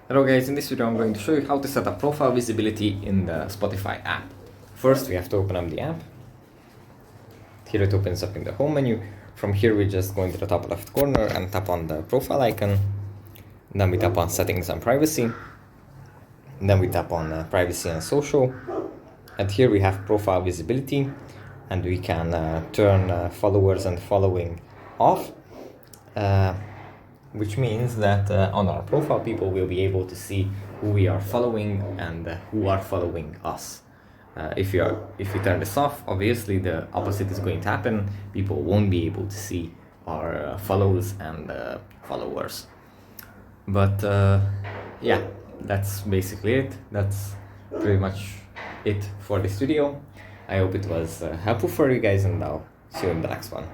Hello guys, in this video I'm going to show you how to set up profile visibility in the Spotify app. First we have to open up the app. Here it opens up in the home menu. From here we just go into the top left corner and tap on the profile icon. Then we tap on settings and privacy. Then we tap on privacy and social. And here we have profile visibility, and we can turn followers and following off. Which means that on our profile people will be able to see who we are following and who are following us. If you turn this off, obviously the opposite is going to happen. People won't be able to see our follows and followers. But yeah, that's basically it. That's pretty much it for this video. I hope it was helpful for you guys, and I'll see you in the next one.